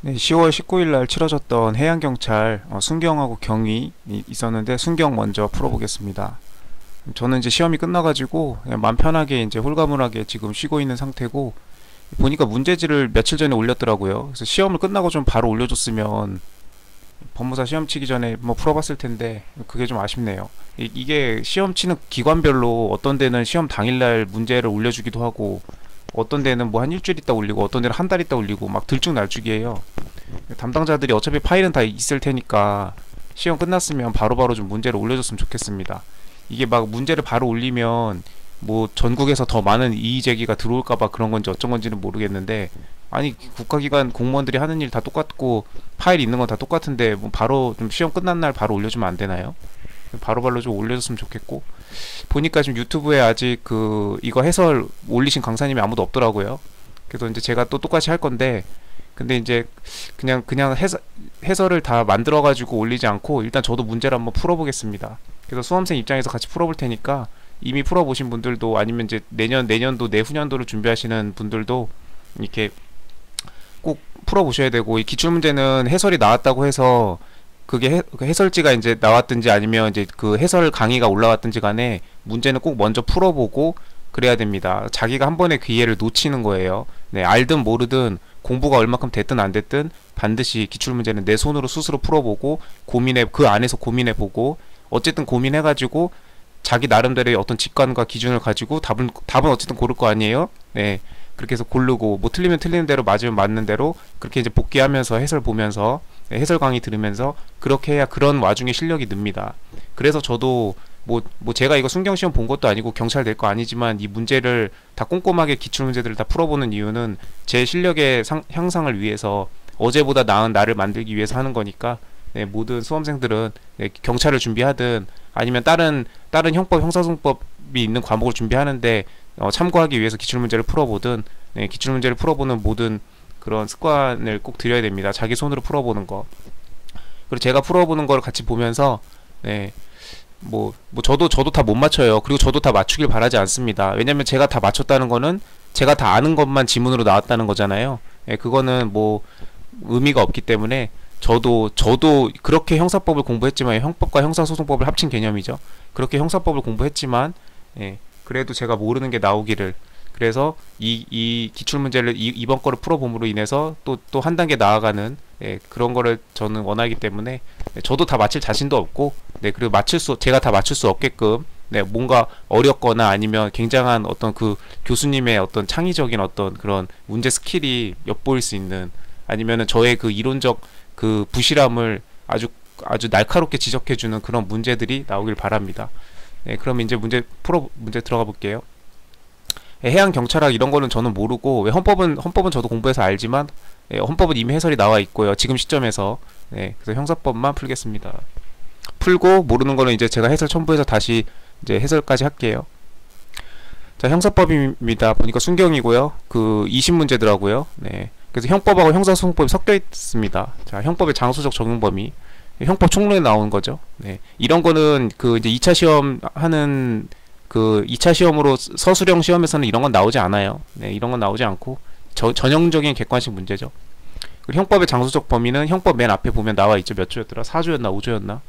네, 10월 19일 날 치러졌던 해양경찰 순경하고 경위 있었는데 순경 먼저 풀어보겠습니다. 저는 이제 시험이 끝나가지고 그냥 맘 편하게 이제 홀가분하게 지금 쉬고 있는 상태고 보니까 문제지를 며칠 전에 올렸더라고요. 그래서 시험을 끝나고 좀 바로 올려줬으면 법무사 시험 치기 전에 뭐 풀어봤을 텐데 그게 좀 아쉽네요. 이게 시험 치는 기관별로 어떤 데는 시험 당일날 문제를 올려주기도 하고 어떤 데는 뭐 한 일주일 있다 올리고 어떤 데는 한 달 있다 올리고 막 들쭉날쭉이에요. 담당자들이 어차피 파일은 다 있을 테니까 시험 끝났으면 바로바로 좀 문제를 올려줬으면 좋겠습니다. 이게 막 문제를 바로 올리면 뭐 전국에서 더 많은 이의 제기가 들어올까봐 그런 건지 어쩐 건지는 모르겠는데, 아니 국가기관 공무원들이 하는 일 다 똑같고 파일 있는 건 다 똑같은데 뭐 바로 좀 시험 끝난 날 바로 올려주면 안 되나요? 바로바로 좀 올려줬으면 좋겠고, 보니까 지금 유튜브에 아직 그 이거 해설 올리신 강사님이 아무도 없더라고요. 그래서 이제 제가 또 똑같이 할 건데, 근데 이제 그냥 해설을 다 만들어 가지고 올리지 않고 일단 저도 문제를 한번 풀어보겠습니다. 그래서 수험생 입장에서 같이 풀어볼 테니까 이미 풀어보신 분들도 아니면 이제 내년도 내후년도를 준비하시는 분들도 이렇게 꼭 풀어보셔야 되고, 이 기출문제는 해설이 나왔다고 해서 그게 그 해설지가 이제 나왔든지 아니면 이제 그 해설 강의가 올라왔든지 간에 문제는 꼭 먼저 풀어보고 그래야 됩니다. 자기가 한 번의 기회를 놓치는 거예요. 네, 알든 모르든 공부가 얼마큼 됐든 안 됐든 반드시 기출문제는 내 손으로 스스로 풀어보고 그 안에서 고민해보고, 어쨌든 고민해가지고 자기 나름대로의 어떤 직관과 기준을 가지고 답은 어쨌든 고를 거 아니에요. 네, 그렇게 해서 고르고 뭐 틀리면 틀리는 대로 맞으면 맞는 대로 그렇게 이제 복귀하면서 해설 보면서, 네, 해설 강의 들으면서 그렇게 해야 그런 와중에 실력이 늡니다. 그래서 저도 뭐 제가 이거 순경시험 본 것도 아니고 경찰 될 거 아니지만 이 문제를 다 꼼꼼하게 기출 문제들을 다 풀어보는 이유는 제 실력의 향상을 위해서, 어제보다 나은 나를 만들기 위해서 하는 거니까, 네, 모든 수험생들은, 네, 경찰을 준비하든 아니면 다른 형사소송법이 있는 과목을 준비하는데 참고하기 위해서 기출문제를 풀어보든, 네, 기출문제를 풀어보는 모든 그런 습관을 꼭 들여야 됩니다. 자기 손으로 풀어보는 거. 그리고 제가 풀어보는 걸 같이 보면서, 네, 저도 다 못 맞춰요. 그리고 저도 다 맞추길 바라지 않습니다. 왜냐면 제가 다 맞췄다는 거는 제가 다 아는 것만 지문으로 나왔다는 거잖아요. 네, 그거는 뭐 의미가 없기 때문에 저도 그렇게 형사법을 공부했지만, 형법과 형사소송법을 합친 개념이죠. 그렇게 형사법을 공부했지만, 예, 그래도 제가 모르는 게 나오기를, 그래서 이 기출문제를 이번 거를 풀어봄으로 인해서 또 한 단계 나아가는, 예, 그런 거를 저는 원하기 때문에, 네, 저도 다 맞힐 자신도 없고, 네, 그리고 제가 다 맞출 수 없게끔, 네, 뭔가 어렵거나 아니면 굉장한 어떤 그 교수님의 어떤 창의적인 어떤 그런 문제 스킬이 엿보일 수 있는, 아니면은 저의 그 이론적 그 부실함을 아주 날카롭게 지적해주는 그런 문제들이 나오길 바랍니다. 네, 그럼 이제 문제 들어가 볼게요. 네, 해양 경찰학 이런 거는 저는 모르고, 헌법은 저도 공부해서 알지만, 네, 헌법은 이미 해설이 나와 있고요. 지금 시점에서, 네, 그래서 형사법만 풀겠습니다. 풀고 모르는 거는 이제 제가 해설 첨부해서 다시 이제 해설까지 할게요. 자, 형사법입니다. 보니까 순경이고요. 그 20문제더라고요. 네. 그래서 형법하고 형사소송법이 섞여 있습니다. 자, 형법의 장소적 적용 범위. 형법 총론에 나오는 거죠. 네. 이런 거는 그 이제 2차 시험 하는 그 2차 시험으로 서술형 시험에서는 이런 건 나오지 않아요. 네, 이런 건 나오지 않고 전형적인 객관식 문제죠. 그리고 형법의 장소적 범위는 형법 맨 앞에 보면 나와 있죠. 몇 조였더라? 4조였나 5조였나?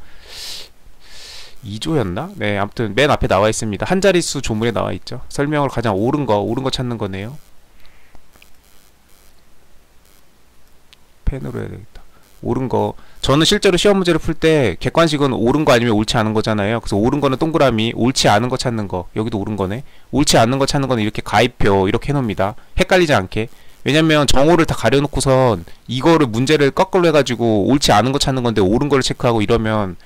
2조였나? 네, 아무튼 맨 앞에 나와 있습니다. 한 자릿수 조문에 나와 있죠. 설명을 가장 옳은 거 찾는 거네요. 펜으로 해야 되겠다. 옳은 거. 저는 실제로 시험 문제를 풀 때 객관식은 옳은 거 아니면 옳지 않은 거잖아요. 그래서 옳은 거는 동그라미, 옳지 않은 거 찾는 거. 여기도 옳은 거네. 옳지 않은 거 찾는 거는 이렇게 가입표 이렇게 해놓습니다. 헷갈리지 않게. 왜냐면 정오를 다 가려놓고선 이거를 문제를 거꾸로 해가지고 옳지 않은 거 찾는 건데 옳은 거를 체크하고 이러면,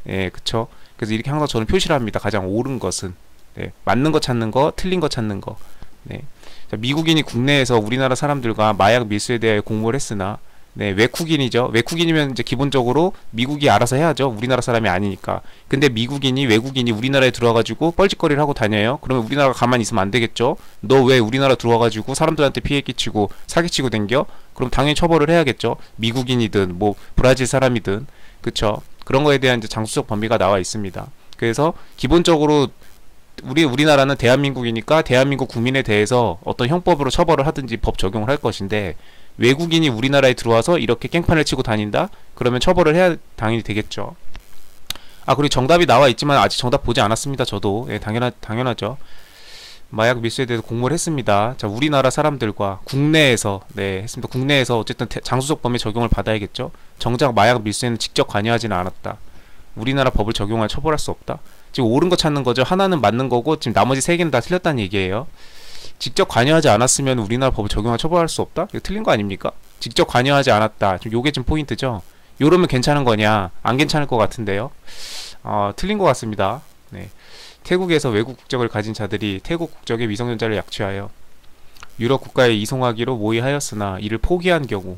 예, 그쵸. 그래서 이렇게 항상 저는 표시를 합니다. 가장 옳은 것은, 네, 맞는 거 찾는 거, 틀린 거 찾는 거. 네. 자, 미국인이 국내에서 우리나라 사람들과 마약 밀수에 대해 공부를 했으나, 네, 외국인이죠. 외국인이면 이제 기본적으로 미국이 알아서 해야죠. 우리나라 사람이 아니니까. 근데 외국인이 우리나라에 들어와가지고 뻘짓거리를 하고 다녀요. 그러면 우리나라가 가만히 있으면 안 되겠죠. 너 왜 우리나라 들어와가지고 사람들한테 피해 끼치고 사기치고 댕겨? 그럼 당연히 처벌을 해야겠죠. 미국인이든 뭐 브라질 사람이든, 그쵸. 그런 거에 대한 이제 장수적 범위가 나와 있습니다. 그래서 기본적으로 우리나라는 대한민국이니까 대한민국 국민에 대해서 어떤 형법으로 처벌을 하든지 법 적용을 할 것인데, 외국인이 우리나라에 들어와서 이렇게 깽판을 치고 다닌다? 그러면 처벌을 해야 당연히 되겠죠. 아, 그리고 정답이 나와 있지만 아직 정답 보지 않았습니다. 저도. 예, 당연하죠. 마약 밀수에 대해서 공모를 했습니다. 자, 우리나라 사람들과 국내에서, 네, 했습니다. 국내에서 어쨌든 장수적 범죄 적용을 받아야겠죠. 정작 마약 밀수에는 직접 관여하지는 않았다. 우리나라 법을 적용할 처벌할 수 없다. 지금 옳은 거 찾는 거죠. 하나는 맞는 거고 지금 나머지 세 개는 다 틀렸다는 얘기예요. 직접 관여하지 않았으면 우리나라 법을 적용할 처벌할 수 없다? 이거 틀린 거 아닙니까? 직접 관여하지 않았다. 지금 요게 좀 포인트죠. 요러면 괜찮은 거냐? 안 괜찮을 것 같은데요. 틀린 것 같습니다. 네. 태국에서 외국 국적을 가진 자들이 태국 국적의 미성년자를 약취하여 유럽 국가에 이송하기로 모의하였으나 이를 포기한 경우,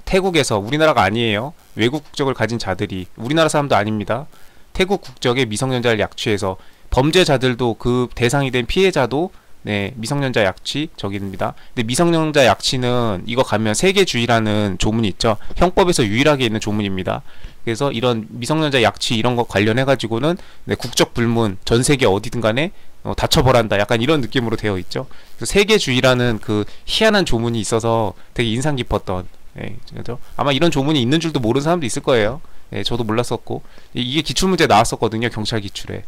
태국에서, 우리나라가 아니에요, 외국 국적을 가진 자들이, 우리나라 사람도 아닙니다, 태국 국적의 미성년자를 약취해서, 범죄자들도 그 대상이 된 피해자도, 네, 미성년자 약취 적입니다. 근데 미성년자 약취는 이거 가면 세계주의라는 조문이 있죠. 형법에서 유일하게 있는 조문입니다. 그래서 이런 미성년자 약취 이런 거 관련해 가지고는, 네, 국적 불문, 전 세계 어디든 간에 다 처벌한다, 약간 이런 느낌으로 되어 있죠. 그래서 세계주의라는 그 희한한 조문이 있어서 되게 인상 깊었던, 네, 그죠? 아마 이런 조문이 있는 줄도 모르는 사람도 있을 거예요. 네, 저도 몰랐었고, 이게 기출문제 나왔었거든요, 경찰 기출에.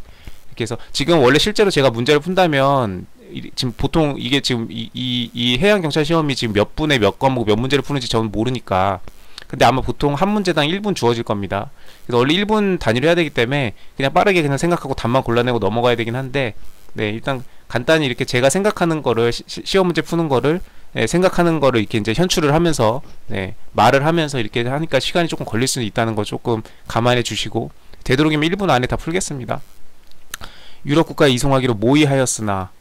그래서 지금 원래 실제로 제가 문제를 푼다면, 지금 보통 이게 지금 이 해양 경찰 시험이 지금 몇 분에 몇 과목 몇 문제를 푸는지 저는 모르니까, 근데 아마 보통 한 문제당 1분 주어질 겁니다. 그래서 원래 1분 단위로 해야 되기 때문에 그냥 빠르게 그냥 생각하고 답만 골라내고 넘어가야 되긴 한데, 네, 일단 간단히 이렇게 제가 생각하는 거를 시험 문제 푸는 거를, 네, 생각하는 거를 이렇게 이제 현출을 하면서, 네, 말을 하면서 이렇게 하니까 시간이 조금 걸릴 수는 있다는 거 조금 감안해 주시고, 되도록이면 1분 안에 다 풀겠습니다. 유럽 국가에 이송하기로 모의하였으나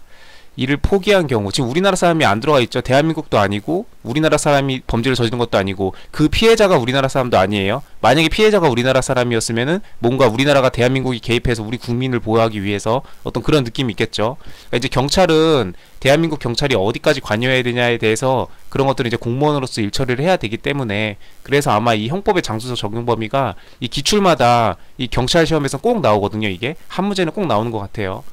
이를 포기한 경우, 지금 우리나라 사람이 안 들어가 있죠. 대한민국도 아니고 우리나라 사람이 범죄를 저지른 것도 아니고 그 피해자가 우리나라 사람도 아니에요. 만약에 피해자가 우리나라 사람이었으면은 뭔가 우리나라가 대한민국이 개입해서 우리 국민을 보호하기 위해서 어떤 그런 느낌이 있겠죠. 그러니까 이제 경찰은 대한민국 경찰이 어디까지 관여해야 되냐에 대해서 그런 것들을 이제 공무원으로서 일처리를 해야 되기 때문에, 그래서 아마 이 형법의 장수적 적용 범위가 이 기출마다 이 경찰 시험에서 꼭 나오거든요. 이게 한 문제는 꼭 나오는 것 같아요.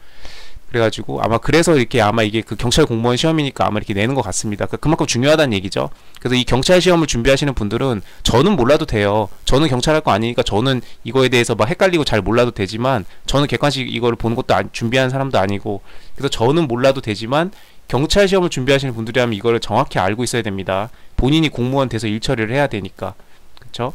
그래가지고 아마 그래서 이렇게, 아마 이게 그 경찰 공무원 시험이니까 아마 이렇게 내는 것 같습니다. 그만큼 중요하다는 얘기죠. 그래서 이 경찰 시험을 준비하시는 분들은, 저는 몰라도 돼요. 저는 경찰할 거 아니니까 저는 이거에 대해서 막 헷갈리고 잘 몰라도 되지만, 저는 객관식 이거를 보는 것도 준비하는 사람도 아니고, 그래서 저는 몰라도 되지만 경찰 시험을 준비하시는 분들이라면 이거를 정확히 알고 있어야 됩니다. 본인이 공무원 돼서 일 처리를 해야 되니까. 그쵸?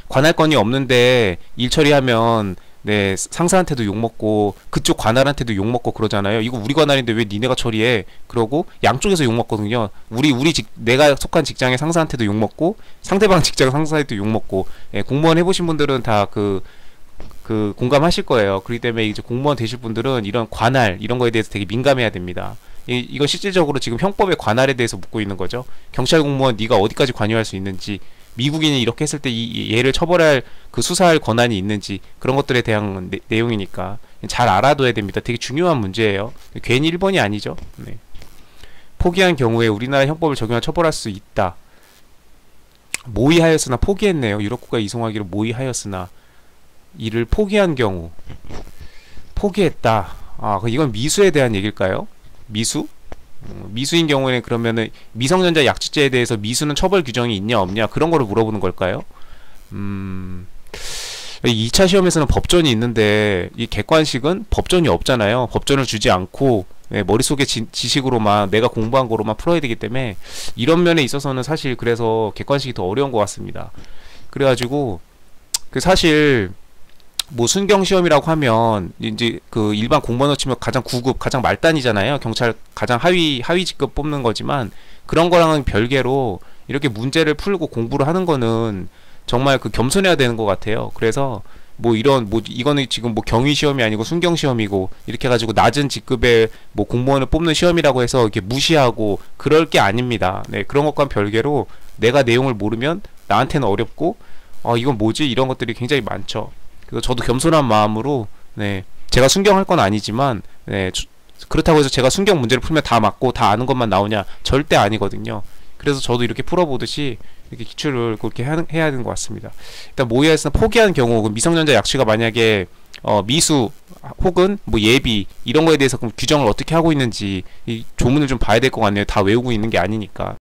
관할 건이 없는데 일 처리하면, 네, 상사한테도 욕먹고 그쪽 관할한테도 욕먹고 그러잖아요. 이거 우리 관할인데 왜 니네가 처리해? 그러고 양쪽에서 욕먹거든요. 내가 속한 직장의 상사한테도 욕먹고 상대방 직장 상사한테도 욕먹고. 예, 공무원 해보신 분들은 다 공감하실 거예요. 그렇기 때문에 이제 공무원 되실 분들은 이런 관할 이런 거에 대해서 되게 민감해야 됩니다. 이건 실질적으로 지금 형법의 관할에 대해서 묻고 있는 거죠. 경찰 공무원 네가 어디까지 관여할 수 있는지, 미국인이 이렇게 했을 때 얘를 처벌할 수사할 권한이 있는지, 그런 것들에 대한 내용이니까 잘 알아둬야 됩니다. 되게 중요한 문제예요. 괜히 1번이 아니죠. 네. 포기한 경우에 우리나라 형법을 적용하여 처벌할 수 있다. 모의하였으나 포기했네요. 유럽 국가에 이송하기로 모의하였으나 이를 포기한 경우, 포기했다. 이건 미수에 대한 얘기일까요? 미수? 미수인 경우에는 그러면은 미성년자 약취죄에 대해서 미수는 처벌 규정이 있냐 없냐 그런 거를 물어보는 걸까요? 2차 시험에서는 법전이 있는데 이 객관식은 법전이 없잖아요. 법전을 주지 않고, 네, 머릿속에 지식으로만 내가 공부한 거로만 풀어야 되기 때문에 이런 면에 있어서는 사실 그래서 객관식이 더 어려운 것 같습니다. 그래가지고 사실 뭐 순경 시험이라고 하면 이제 그 일반 공무원으로 치면 가장 9급 가장 말단이잖아요. 경찰 가장 하위 직급 뽑는 거지만, 그런 거랑은 별개로 이렇게 문제를 풀고 공부를 하는 거는 정말 겸손해야 되는 것 같아요. 그래서 이거는 지금 경위 시험이 아니고 순경 시험이고 이렇게 해가지고 낮은 직급의 공무원을 뽑는 시험이라고 해서 이렇게 무시하고 그럴 게 아닙니다. 네, 그런 것과는 별개로 내가 내용을 모르면 나한테는 어렵고, 이건 뭐지? 이런 것들이 굉장히 많죠. 그래서 저도 겸손한 마음으로, 네, 제가 순경할 건 아니지만, 네, 그렇다고 해서 제가 순경 문제를 풀면 다 맞고 다 아는 것만 나오냐? 절대 아니거든요. 그래서 저도 이렇게 풀어보듯이 이렇게 기출을 그렇게 해야 되는 것 같습니다. 일단 모의하였으나 포기한 경우, 미성년자 약취가 만약에 미수 혹은 뭐 예비 이런 거에 대해서 그럼 규정을 어떻게 하고 있는지 이 조문을 좀 봐야 될 것 같네요. 다 외우고 있는 게 아니니까.